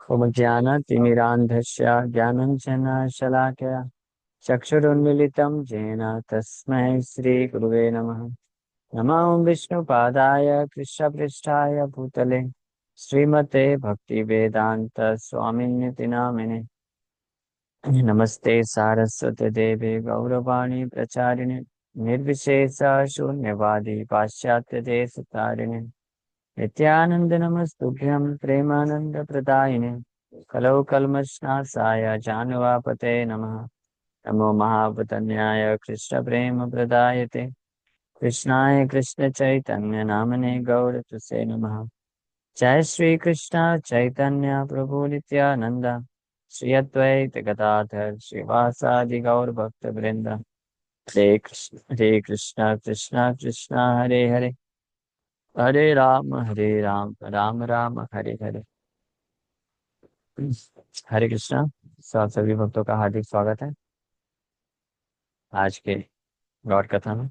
उपज्ञानतिमिरान्धस्य ज्ञानञ्जनशलाकया चक्षुरुन्मिलितं येन तस्मै श्रीगुरुवे नमः। नमो विष्णुपादाय कृष्णपृष्ठाय भूतले श्रीमते भक्तिवेदान्त स्वामिन्यति नामिने। नमस्ते सारस्वते देवे गौरवाणी प्रचारिणे निर्विशेष शून्यवादी पाश्चात्य देशतारिणे नित्यानंद नमस्तुभ्यं प्रेमानंद प्रदायिने कलौ कल्मषनाशाय जानवापते नमः। नमो महावतन्याय कृष्ण प्रेम प्रदायते कृष्णाय कृष्ण चैतन्य नामने गौरतुसे नमः। जय श्री कृष्ण चैतन्य प्रभु नित्यानंद श्री अद्वैत गदाधर श्रीवासादि गौर भक्त वृंद। हरे कृष्ण कृष्ण कृष्ण हरे हरे हरे राम राम राम हरे हरे। हरे कृष्णा। सभी भक्तों का हार्दिक स्वागत है। आज के गौर कथा में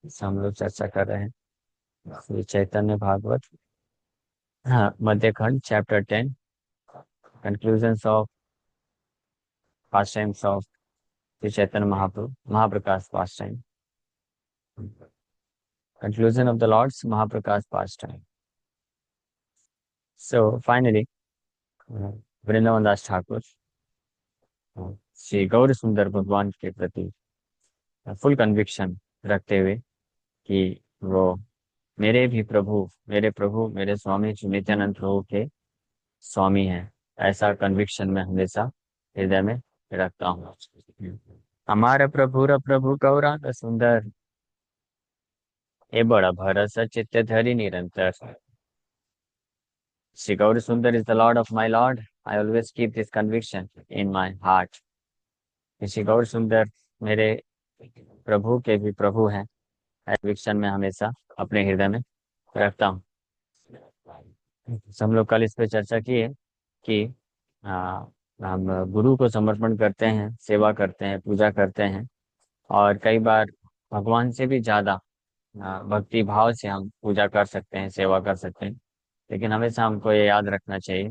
हम लोग चर्चा कर रहे हैं श्री चैतन्य भागवत, हाँ, Madhya Khanda chapter 10, conclusions of past times of Shri Chaitanya Mahaprabhu, Mahaprakash past time, conclusion of the lord's Mahaprakash past time. So finally Vrindavan Das Thakur Shri Gaur Sundar भगवान के प्रति फुल कन्विक्शन रखते हुए कि वो मेरे प्रभु मेरे स्वामी श्री नित्यानंद प्रभु के स्वामी हैं, ऐसा कन्विक्शन मैं हमेशा हृदय में रखता हूँ। हमारा प्रभु गौरांग सुंदर ए बड़ा भरस चित्त धरि निरंतर। Shri Gaur Sundar is the lord of my lord. I always keep this conviction in my heart. Shri Gaur Sundar मेरे प्रभु के भी प्रभु हैं, कन्विक्शन में हमेशा अपने हृदय में रखता हूँ। हम लोग कल इस पे चर्चा की है कि हम गुरु को समर्पण करते हैं, सेवा करते हैं, पूजा करते हैं, और कई बार भगवान से भी ज्यादा भक्ति भाव से हम पूजा कर सकते हैं, सेवा कर सकते हैं। लेकिन हमेशा हमको ये याद रखना चाहिए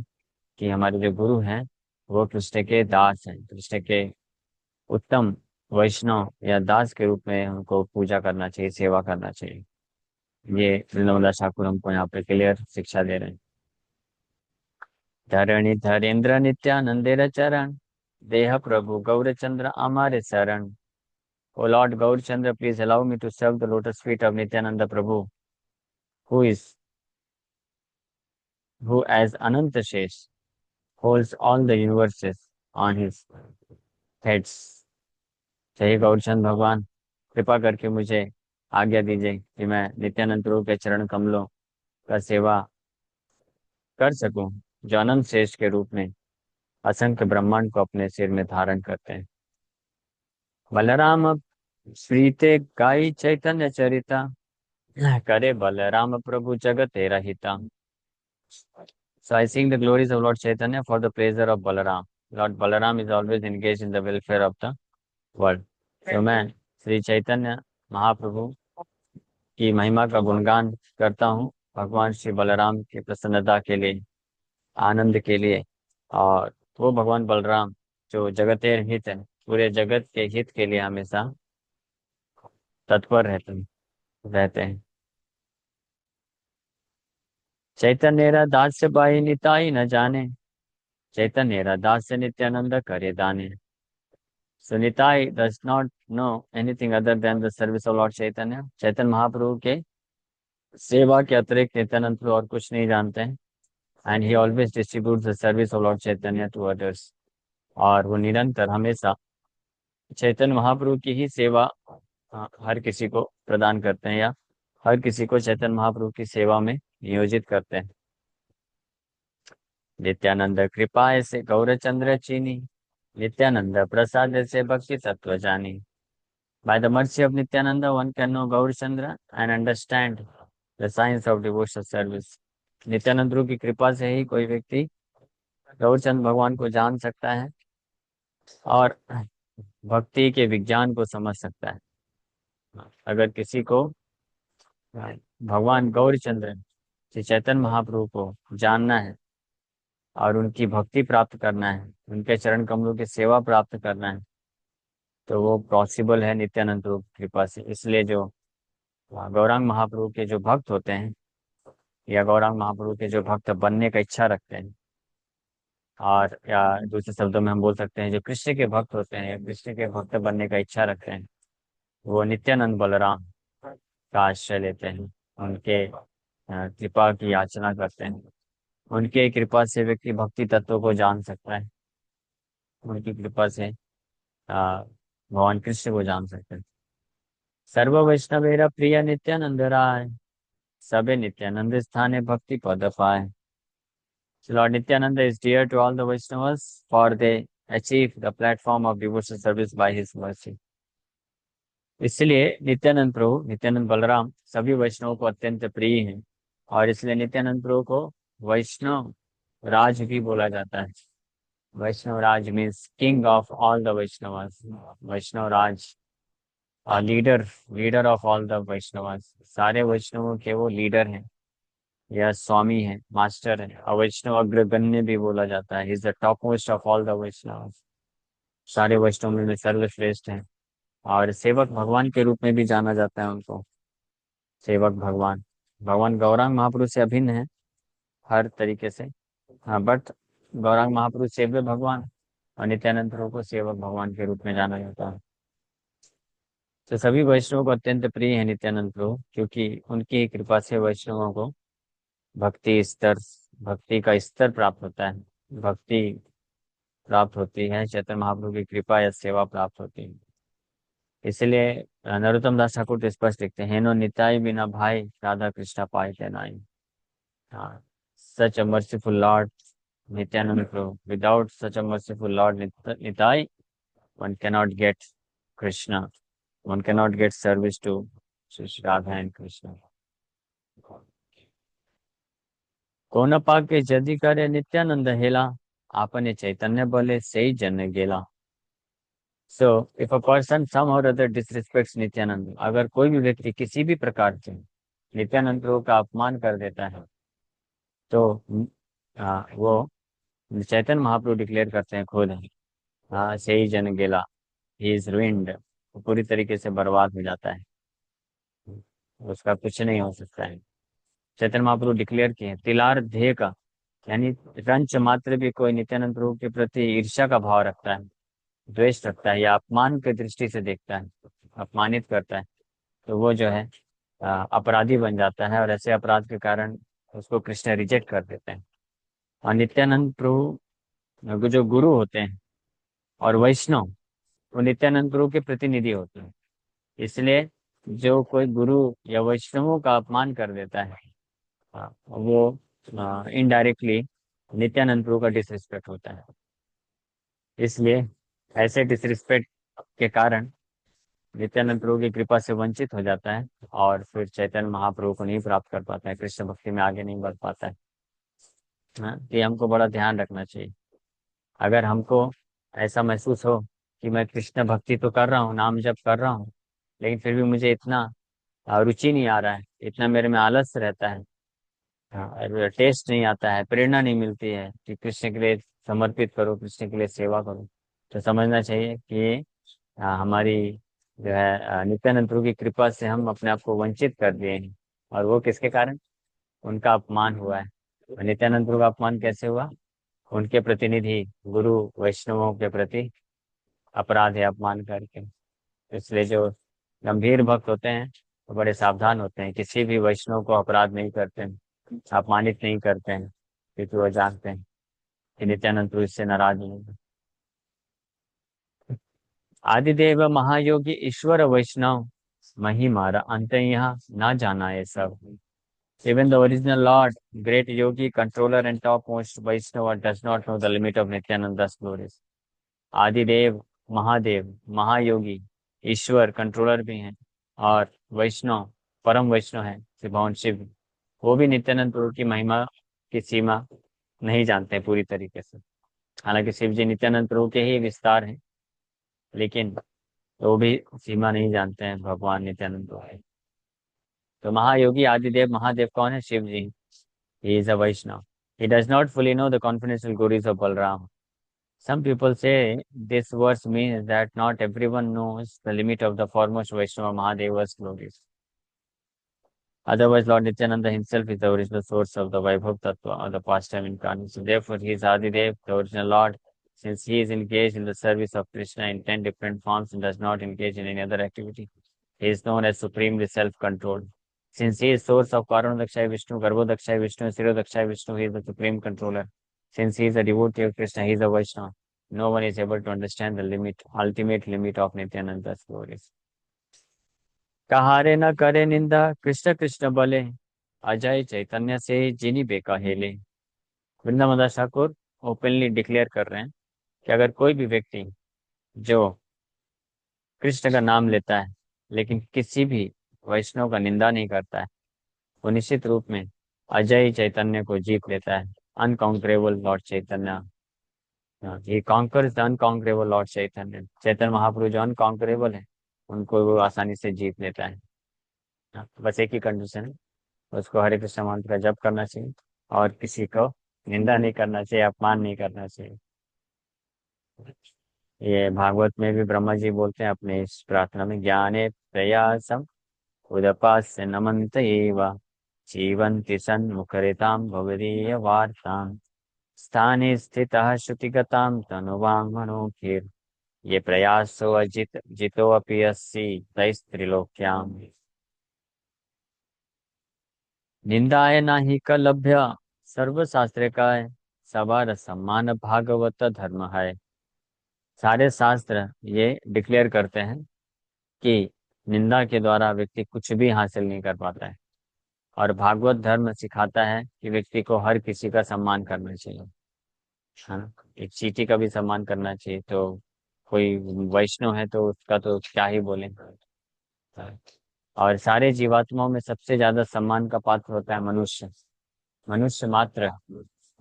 कि हमारे जो गुरु हैं वो कृष्ण के दास हैं, कृष्ण के उत्तम वैष्णव या दास के रूप में हमको पूजा करना चाहिए, सेवा करना चाहिए। ये वृंदावन दास ठाकुर हमको यहाँ पे क्लियर शिक्षा दे रहे हैं। धरणि धरेन्द्र नित्यानंदेर चरण देह प्रभु गौरचंद्र हमारे शरण। O Lord Gaurachandra, please allow me to serve the lotus feet of Nityananda Prabhu, who as Ananta Shesh holds all the universes on his heads. जय गौरचंद भगवान, कृपा करके मुझे आज्ञा दीजिए कि मैं नित्यानंद प्रभु के चरण कमलों का सेवा कर सकूं, जो अनंत शेष के रूप में असंख्य ब्रह्मांड को अपने सिर में धारण करते हैं। बलराम श्रीते गाई चैतन्य चरिता करे बलराम प्रभु जगते रहिता। So I sing the glories of Lord Chaitanya for the pleasure of Balaram. Lord Balaram is always engaged in the welfare of the world. So मैं श्री चैतन्य महाप्रभु की महिमा का गुणगान करता हूँ, भगवान श्री बलराम की प्रसन्नता के लिए, आनंद के लिए। और वो भगवान बलराम जो जगत हित है, पूरे जगत के हित के लिए हमेशा तत्पर रहते हैं। चैतन्य दास बाई निताई न जाने, चैतन्य दास नित्यानंद करे दाने। So Nitai does not know anything other than the service of Lord Chaitanya. Chaitanya Mahaprabhu के सेवा के अतिरिक्त नित्यानंद प्रभु और कुछ नहीं जानते हैं। And he always distributes the service of Lord Chaitanya to others. और वो निरंतर हमेशा चैतन्य महाप्रभु की ही सेवा हर किसी को प्रदान करते हैं, या हर किसी को चैतन्य महाप्रभु की सेवा में नियोजित करते हैं। नित्यानंद कृपा से गौरचंद्र चीनी, नित्यानंद प्रसाद से भक्ति तत्व जानी। By the mercy of Nityananda, one can know Gaurachandra and understand the science of devotional service. Nityanand प्रभु की कृपा से ही कोई व्यक्ति गौरचंद भगवान को जान सकता है और भक्ति के विज्ञान को समझ सकता है। अगर किसी को भगवान गौरचंद्र श्री चैतन्य महाप्रभु को जानना है और उनकी भक्ति प्राप्त करना है, उनके चरण कमलों की सेवा प्राप्त करना है, तो वो पॉसिबल है नित्यानंद प्रभु की कृपा से। इसलिए जो गौरांग महाप्रभु के जो भक्त होते हैं, या गौरांग महाप्रभु के जो भक्त बनने का इच्छा रखते हैं, और या दूसरे शब्दों में हम बोल सकते हैं जो कृष्ण के भक्त होते हैं, या कृष्ण के भक्त बनने का इच्छा रखते हैं, वो नित्यानंद बलराम का आश्रय लेते हैं, उनके कृपा की याचना करते हैं। उनके कृपा से व्यक्ति भक्ति तत्व को जान सकता है, उनकी कृपा से भगवान कृष्ण को जान सकते हैं। सर्व वैष्णवेरा प्रिय नित्यानंद राय, सबे नित्यानंद स्थाने भक्ति पद पाए। So Lord Nityananda is dear to all the Vaishnavas, for they achieve the platform of devotional service by his mercy. इसलिए नित्यानंद प्रभु, नित्यानंद बलराम सभी वैष्णवों को अत्यंत प्रिय हैं, और इसलिए नित्यानंद प्रभु को वैष्णव राज भी बोला जाता है। Vaishnava Raj means king of all the Vaishnavas. Vaishnava Raj leader, leader of all the Vaishnavas, सारे वैष्णवों के वो लीडर हैं, या स्वामी है, मास्टर है। और वैष्णव अग्रगण्य भी बोला जाता है, is the top most of all the Vaishnava, सारे वैष्णव में सर्वश्रेष्ठ है। और सेवक भगवान के रूप में भी जाना जाता है उनको, सेवक भगवान। भगवान गौरांग महाप्रभु से अभिन्न है हर तरीके से, हाँ, बट गौरांग महाप्रभु सेव्य भगवान, और नित्यानंद प्रभु को सेवक भगवान के रूप में जाना जाता है। तो सभी वैष्णवों को अत्यंत प्रिय है नित्यानंद प्रभु, क्योंकि उनकी कृपा से वैष्णवों को भक्ति स्तर, भक्ति का स्तर प्राप्त होता है, भक्ति प्राप्त होती है, चैतन्य महाप्रभु की कृपा या सेवा प्राप्त होती है। इसलिए नरोत्तम दास ठाकुर तो स्पष्ट लिखते हैं, हेनो निताई बिना भाई, राधा कृष्णा पाए क्या नाई। हाँ, such a merciful lord Nityananda Prabhu, without such a merciful lord Nitai, one cannot get Krishna, one cannot get service to Shri Radha and Krishna. कौन पाके जदि करे नित्यानंद हेला, आपने चैतन्य बोले सही जन गेला। So if a person some और अदर डिसरिस्पेक्ट्स नित्यानंद, अगर कोई भी व्यक्ति किसी भी प्रकार से नित्यानंद प्रभु का अपमान कर देता है, तो वो चैतन्य महाप्रभु डिक्लेयर करते हैं खुद, हाँ सही जन गेला, ही इज रुइंड, पूरी तरीके से बर्बाद हो जाता है, उसका कुछ नहीं हो सकता है। चैतन्य महाप्रभु डिक्लेयर किए तिलार ध्येय का, यानी रंच मात्र भी कोई नित्यानंद प्रभु के प्रति ईर्ष्या का भाव रखता है, द्वेष रखता है, या अपमान की दृष्टि से देखता है, अपमानित करता है, तो वो जो है अपराधी बन जाता है, और ऐसे अपराध के कारण उसको कृष्ण रिजेक्ट कर देते हैं। और नित्यानंद प्रभु जो गुरु होते हैं और वैष्णव, वो नित्यानंद प्रभु के प्रतिनिधि होते हैं। इसलिए जो कोई गुरु या वैष्णवों का अपमान कर देता है, वो इनडायरेक्टली नित्यानंद प्रभु का डिसरिस्पेक्ट होता है। इसलिए ऐसे डिसरिस्पेक्ट के कारण नित्यानंद प्रभु की कृपा से वंचित हो जाता है, और फिर चैतन्य महाप्रभु को नहीं प्राप्त कर पाता है, कृष्ण भक्ति में आगे नहीं बढ़ पाता है। हाँ, तो ये हमको बड़ा ध्यान रखना चाहिए। अगर हमको ऐसा महसूस हो कि मैं कृष्ण भक्ति तो कर रहा हूँ, नाम जप कर रहा हूँ, लेकिन फिर भी मुझे इतना रुचि नहीं आ रहा है, इतना मेरे में आलस रहता है, हाँ, टेस्ट नहीं आता है, प्रेरणा नहीं मिलती है कि कृष्ण के लिए समर्पित करो, कृष्ण के लिए सेवा करो, तो समझना चाहिए कि हमारी जो है नित्यानंद प्रभु की कृपा से हम अपने आप को वंचित कर दिए हैं। और वो किसके कारण? उनका अपमान हुआ है। और नित्यानंद प्रभु का अपमान कैसे हुआ? उनके प्रतिनिधि गुरु वैष्णवों के प्रति अपराध है, अपमान करके। इसलिए जो गंभीर भक्त होते हैं वो बड़े सावधान होते हैं, किसी भी वैष्णव को अपराध नहीं करते हैं, अपमानित नहीं करते हैं, क्योंकि वो जानते हैं कि नित्यानंद प्रभु इससे नाराज नहीं होंगे। आदिदेव महायोगी ईश्वर वैष्णव, महिमारा अंत यहाँ ना जाना है सब। Even the original Lord, great yogi, controller and topmost Vaishnava does not know the limit of Nityananda's glories. आदिदेव, Mahadev, महायोगी, ईश्वर, कंट्रोलर भी हैं, और वैष्णव, परम वैष्णव है श्री भगवान शिव, वो भी नित्यानंद प्रभु की महिमा की सीमा नहीं जानते हैं पूरी तरीके से। हालांकि शिव जी नित्यानंद प्रभु के ही विस्तार हैं, लेकिन वो भी सीमा नहीं जानते हैं भगवान नित्यानंद प्रभु की। तो महायोगी आदिदेव महादेव कौन है? Shiva ji, he is a Vaishnava. He does not fully know the confidential glories of Balram. Some people say this verse means that not everyone knows the limit of the foremost Vaishnava Mahadeva's glories. Otherwise, Lord Nityananda himself is the original source of the Vaibhav Tattva or the pastime incarnation. Therefore, he is Adidev, the original Lord, since he is engaged in the service of Krishna in 10 different forms and does not engage in any other activity. He is known as supremely self-controlled. Since he is source of Karanodakshaya Vishnu, Garbhodakshaya Vishnu, Sirodakshaya Vishnu, he is the supreme controller. Since he is a devotee of Krishna, he is a Vaishnava. No one is able to understand the limit, ultimate limit of Nityananda's glories. कहारे न करे निंदा कृष्ण कृष्ण बले अजय चैतन्य से जिनी बेका हेले। Vrindavan Das Thakur openly declare कर रहे हैं कि अगर कोई भी व्यक्ति जो कृष्ण का नाम लेता है लेकिन किसी भी वैष्णव का निंदा नहीं करता है, वो निश्चित रूप में अजय चैतन्य को जीत लेता है। Unconquerable lord Chaitanya, he conquers the unconquerable lord Chaitanya. Chaitanya Mahaprabhu जो अनकॉन्करेबल है, उनको वो आसानी से जीत लेता है। बस एक ही कंडीशन है, उसको हरे कृष्ण मंत्र का जप करना चाहिए और किसी को निंदा नहीं करना चाहिए, अपमान नहीं करना चाहिए। ये भागवत में भी ब्रह्मा जी बोलते हैं अपने इस प्रार्थना में, ज्ञाने प्रयासम उदपास्य नमन्त एव जीवन्ति सन्मुखरितां भवदीय वार्तां स्थाने स्थितः श्रुतिगतां तनुवां मनोभिर् ये प्रयासो अजित जितो अपि अस्सि तैस्त्रिलोक्याम् निंदाय नाही कलभ्य सर्वशास्त्र का सवार सम्मान भागवत धर्म है। सारे शास्त्र ये डिक्लेयर करते हैं कि निंदा के द्वारा व्यक्ति कुछ भी हासिल नहीं कर पाता है, और भागवत धर्म सिखाता है कि व्यक्ति को हर किसी का सम्मान करना चाहिए, है ना। एक चींटी का भी सम्मान करना चाहिए, तो कोई वैष्णव है तो उसका तो क्या ही बोले। और सारे जीवात्माओं में सबसे ज्यादा सम्मान का पात्र होता है मनुष्य। मनुष्य मात्र,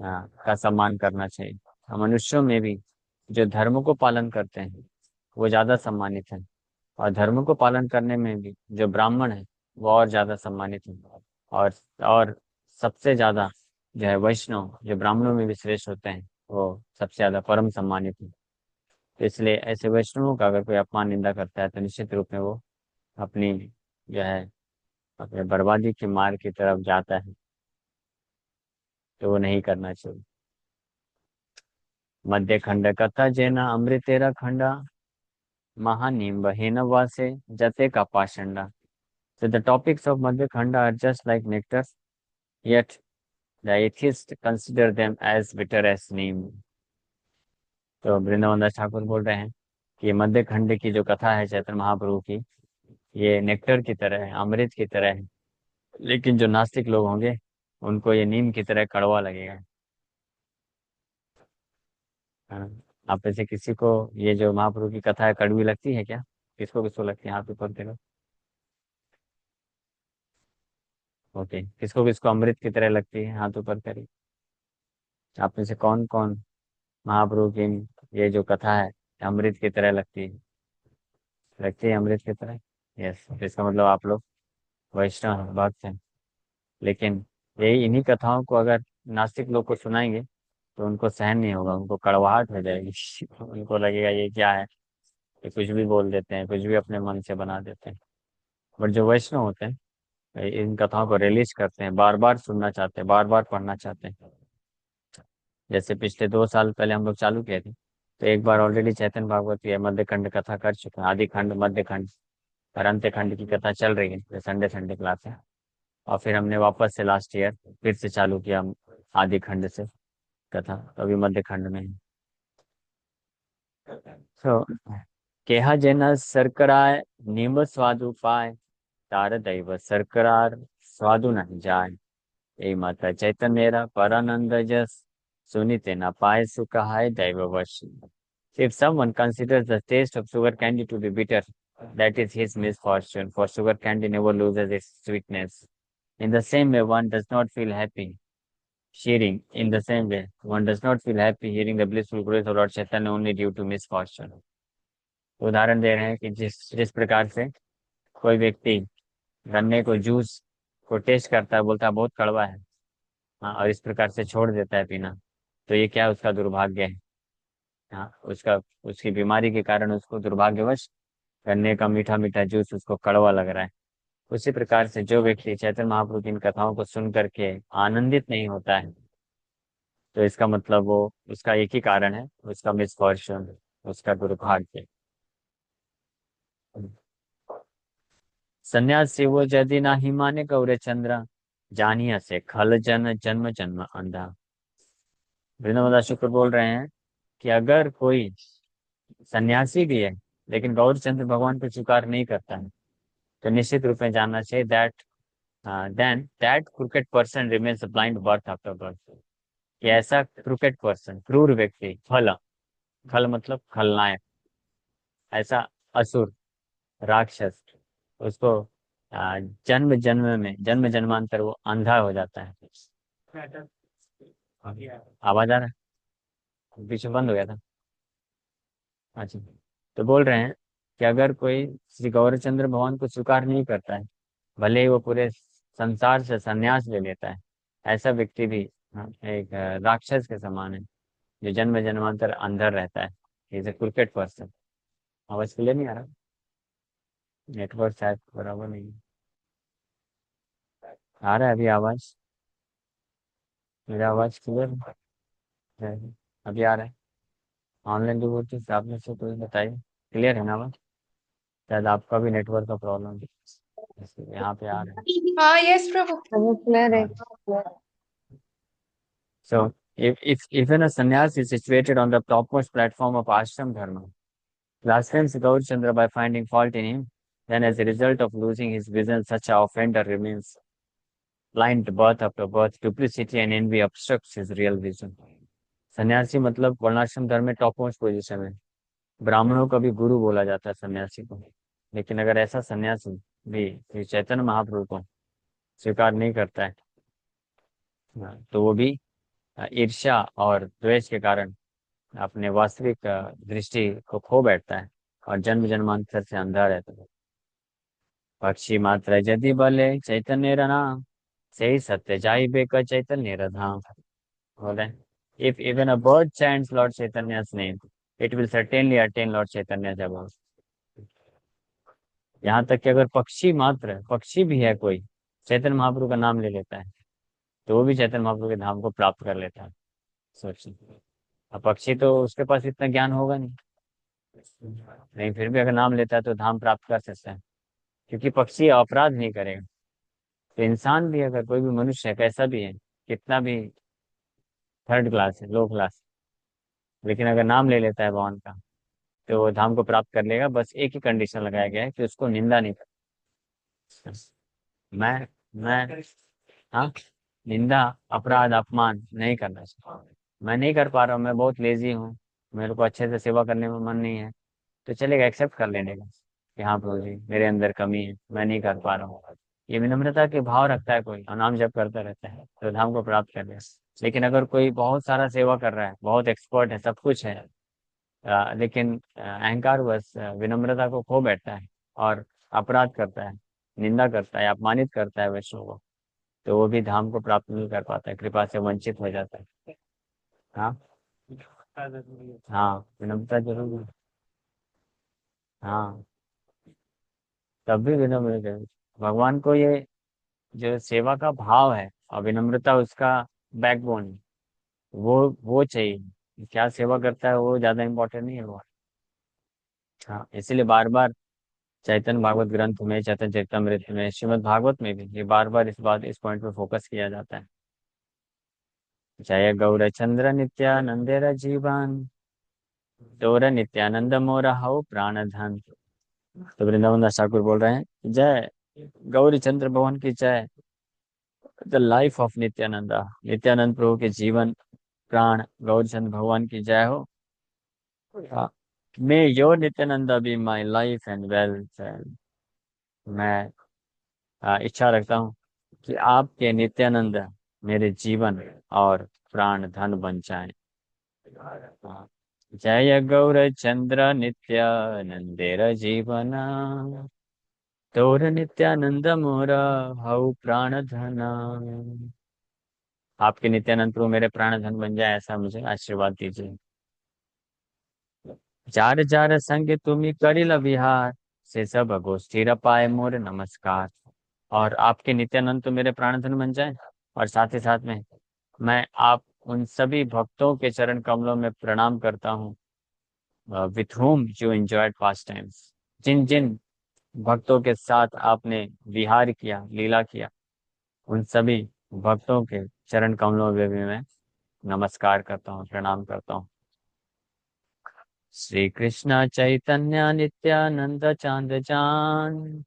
का सम्मान करना चाहिए। और मनुष्यों में भी जो धर्म को पालन करते हैं वो ज्यादा सम्मानित है, और धर्म को पालन करने में भी जो ब्राह्मण है वो और ज्यादा सम्मानित है। और और सबसे ज्यादा जो है वैष्णव, जो ब्राह्मणों में भी श्रेष्ठ होते हैं, वो सबसे ज्यादा परम सम्मानित है। तो इसलिए ऐसे वैष्णवों का अगर कोई अपमान निंदा करता है तो निश्चित रूप में वो अपनी जो है अपने बर्बादी के मार्ग की तरफ जाता है, तो वो नहीं करना चाहिए। मध्य खंड कथा जेना अमृतेरा खंडा महानिम्ब हेन वासे जते का पाषंडा। So the topics of Madhya Khanda are just like nectar, yet the atheists consider them as bitter as neem. तो वृंदावन दास ठाकुर बोल रहे हैं कि मध्य खंड की जो कथा है चैतन्य महाप्रभु की, ये नेक्टर की तरह है, अमृत की तरह है, लेकिन जो नास्तिक लोग होंगे उनको ये नीम की तरह कड़वा लगेगा। हाँ। आप में से किसी को ये जो महाप्रभु की कथा है कड़वी लगती है क्या? किसको किसको लगती है? आप ऊपर देखो। ओके, किसको किसको अमृत की तरह लगती है? हाथ ऊपर करिए। आप में से कौन कौन महाप्रभु की ये जो कथा है अमृत की तरह लगती है? लगती है अमृत की तरह। यस, इसका मतलब आप लोग वैष्णव हैं, भक्त हैं। लेकिन यही इन्हीं कथाओं को अगर नास्तिक लोग को सुनाएंगे तो उनको सहन नहीं होगा, उनको कड़वाहट हो जाएगी। उनको लगेगा ये क्या है, ये कुछ भी बोल देते हैं, कुछ भी अपने मन से बना देते हैं। बट जो वैष्णव होते हैं इन कथाओं को रिलीज करते हैं, बार बार सुनना चाहते हैं, बार बार पढ़ना चाहते हैं। जैसे पिछले 2 साल पहले हम लोग चालू किए थे, तो एक बार ऑलरेडी चैतन्य भागवत की मध्य खंड कथा कर चुके हैं, आदि खंड मध्य खंड और अंत्य खंड की कथा चल रही है, संडे संडे क्लास है। और फिर हमने वापस से लास्ट ईयर फिर से चालू किया आदि खंड से कथा, तो अभी मध्य खंड में है। तो केहा जेना सरकराय निम्ब स्वादु पाय तार दैव सरकरार स्वादु नहीं जाय। ए माता चैतन्य परानंद जस सुनिते न पाए सुखाय दैववश। If someone considers the taste of sugar candy to be bitter, that is his misfortune, for sugar candy never loses its sweetness. In the same way, one does not feel happy hearing. In the same way, one does not feel happy hearing the blissful glories of Lord Chaitanya only due to misfortune. उदाहरण दे रहे हैं कि जिस जिस प्रकार से कोई व्यक्ति गन्ने को जूस को टेस्ट करता है, बोलता है बहुत कड़वा है, हाँ, और इस प्रकार से छोड़ देता है पीना, तो ये क्या उसका दुर्भाग्य है। हाँ, उसका उसकी बीमारी के कारण उसको दुर्भाग्यवश गन्ने का मीठा मीठा जूस उसको कड़वा लग रहा है। उसी प्रकार से जो व्यक्ति चैतन्य महाप्रभु की इन कथाओं को सुन करके आनंदित नहीं होता है, तो इसका मतलब वो, उसका एक ही कारण है, उसका मिसफॉर्चून, उसका दुर्भाग्य। सन्यासी वो यदि ना ही माने गौरे चंद्र, जानिया से खल जन जन्म जन्म अंधा। वृंदावन शुक्र बोल रहे हैं कि अगर कोई सन्यासी भी है लेकिन गौरचंद्र भगवान को स्वीकार नहीं करता है, तो निश्चित रूप में जानना चाहिए that then that crooked person remains blind birth after birth. कि ऐसा क्रूकेट पर्सन, क्रूर व्यक्ति, खल, खल मतलब खलनायक, ऐसा असुर, राक्षस, उसको जन्म जन्म में, जन्म जन्मांतर वो अंधा हो जाता है। आवाज आ रहा है, बीच में बंद हो गया था। अच्छा, तो बोल रहे हैं कि अगर कोई श्री गौरचंद्र भगवान को स्वीकार नहीं करता है, भले ही वो पूरे संसार से संन्यास ले लेता है, ऐसा व्यक्ति भी एक राक्षस के समान है, जो जन्म जन्मांतर अंधर रहता है। Is a cricket person. आवाज क्लियर नहीं आ रहा? नेटवर्क शायद बराबर नहीं है। आ रहा है अभी आवाज? मेरा आवाज क्लियर है? अभी आ रहा है? ऑनलाइन डिवोटीज आप में से कोई बताइए, क्लियर है ना आवाज? शायद आपका भी नेटवर्क का प्रॉब्लम है, यहाँ पे आ रहा हाँ, यस प्रभु। क्लियर है। है। हाँ। So, if even a sannyasi is situated on the topmost platform of ashram dharma, blasphemes Gaurchandra by finding fault in him, then as a result of losing his vision, such a offender remains blind birth after birth, duplicity and envy obstructs his real vision. सन्यासी मतलब वर्णाश्रम धर्म में top most position है। ब्राह्मणों का भी गुरु बोला जाता है सन्यासी को। लेकिन अगर ऐसा सन्यासी भी श्री चैतन्य महाप्रभु को स्वीकार नहीं करता है, तो वो भी ईर्ष्या और द्वेष के कारण अपने वास्तविक दृष्टि को खो बैठता है और जन्म जन्मांतर से अंधा रहता है। पक्षी मात्र यदि बले चैतन्य नाम, से ही सत्य जाइबे का चैतन्य धाम। बोले, if even a bird chants lord Chaitanya's name, it will certainly attain lord Chaitanya abode। यहाँ तक कि अगर पक्षी मात्र, पक्षी भी है कोई, चैतन्य महाप्रभु का नाम ले लेता है, तो वो भी चैतन्य महाप्रभु के धाम को प्राप्त कर लेता है। सोचिए, अब पक्षी तो उसके पास इतना ज्ञान होगा नहीं, नहीं फिर भी अगर नाम लेता है तो धाम प्राप्त कर सकता है, क्योंकि पक्षी अपराध नहीं करेगा। तो इंसान भी, अगर कोई भी मनुष्य है, कैसा भी है, कितना भी थर्ड क्लास है, लो क्लास, लेकिन अगर नाम ले लेता है भगवान का, तो वो धाम को प्राप्त कर लेगा। बस एक ही कंडीशन लगाया गया है कि उसको निंदा नहीं कर। मैं हाँ, निंदा, अपराध, अपमान नहीं करना चाहिए। मैं नहीं कर पा रहा हूँ, मैं बहुत लेजी हूँ, मेरे को अच्छे से सेवा करने में मन नहीं है, तो चलेगा, एक्सेप्ट कर लेने का कि हाँ प्रभु जी मेरे अंदर कमी है, मैं नहीं कर पा रहा हूँ। ये विनम्रता के भाव रखता है कोई और नाम जप करता रहता है, तो धाम को प्राप्त कर लिया। लेकिन अगर कोई बहुत सारा सेवा कर रहा है, बहुत एक्सपर्ट है, सब कुछ है, लेकिन अहंकार बस विनम्रता को खो बैठता है और अपराध करता है, निंदा करता है, अपमानित करता है वैष्णव को, तो वो भी धाम को प्राप्त नहीं कर पाता है, कृपा से वंचित हो जाता है। हाँ, हाँ, विनम्रता जरूर है। हाँ, तब भी विनम्र है। भगवान को ये जो सेवा का भाव है और विनम्रता उसका बैकबोन है, वो चाहिए। क्या सेवा करता है वो ज्यादा इम्पोर्टेंट नहीं है वो। हाँ, इसीलिए बार बार चैतन्य भागवत ग्रंथ में, चैतन्य चरितमृत में, श्रीमद् भागवत में भी ये बार बार इस पॉइंट पे फोकस किया जाता है। जय गौर चंद्र नित्यानंदेर जीवन, तोर नित्यानंद मोर हऊ प्राण धन। तो वृंदावन दास ठाकुर बोल रहे हैं, जय गौरी चंद्र भगवान की जय, the life of Nityananda, Nityananda Prabhu के जीवन प्राण गौरी चंद्र भगवान की जय हो। May your Nityananda be my life and wealth. मैं इच्छा रखता हूँ कि आपके नित्यानंद मेरे जीवन और प्राण धन बन जाए। जय गौर चंद्र नित्यानंदेर जीवन, तोर नित्यानंद मोर हऊ प्राण धन। आपके नित्यानंद प्रभु मेरे प्राण धन बन जाए, ऐसा मुझे आशीर्वाद दीजिए। जार जार संग तुम्ही करिल विहार, से सब गोष्ठी पाए मोर नमस्कार। और आपके नित्यानंद तो मेरे प्राण धन बन जाए, और साथ ही साथ में मैं आप उन सभी भक्तों के चरण कमलों में प्रणाम करता हूँ, with whom you enjoyed past times, जिन जिन भक्तों के साथ आपने विहार किया, लीला किया, उन सभी भक्तों के चरण कमलों में भी मैं नमस्कार करता हूँ, प्रणाम करता हूँ। श्री कृष्ण चैतन्य नित्यानंद चांद जान,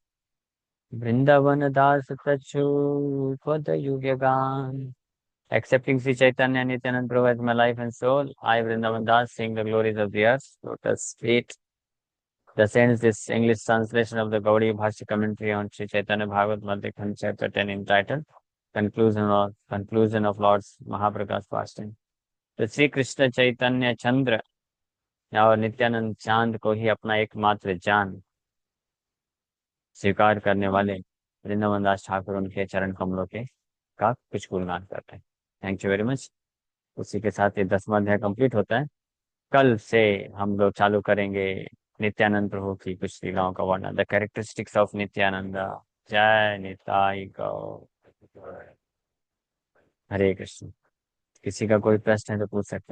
वृंदावन दास तछूपद युगगान। Accepting Sri Chaitanya Nityanand Prabhu as my life and soul, I, Vrindavan Das, sing the glories of the earth, lotus feet. Thus ends this English translation of the Gaudiya Bhashya commentary on Sri Chaitanya Bhagavad Madhya Khand chapter 10 entitled Conclusion of Lord's Mahaprakash fasting. तो श्री कृष्ण चैतन्य चंद्र और नित्यानंद चांद को ही अपना एकमात्र जान स्वीकार करने वाले वृंदावन दास ठाकुर उनके चरण कमलों के का कुछ गुणगान करते हैं। Thank you very much. उसी के साथ ये 10वां अध्याय कंप्लीट होता है। कल से हम लोग चालू करेंगे नित्यानंद प्रभु की कुछ लीलाओं का वर्णन, द कैरेक्टरिस्टिक्स ऑफ नित्यानंद। जय निताई गौ। हरे कृष्ण। किसी का कोई प्रश्न है तो पूछ सकते हैं।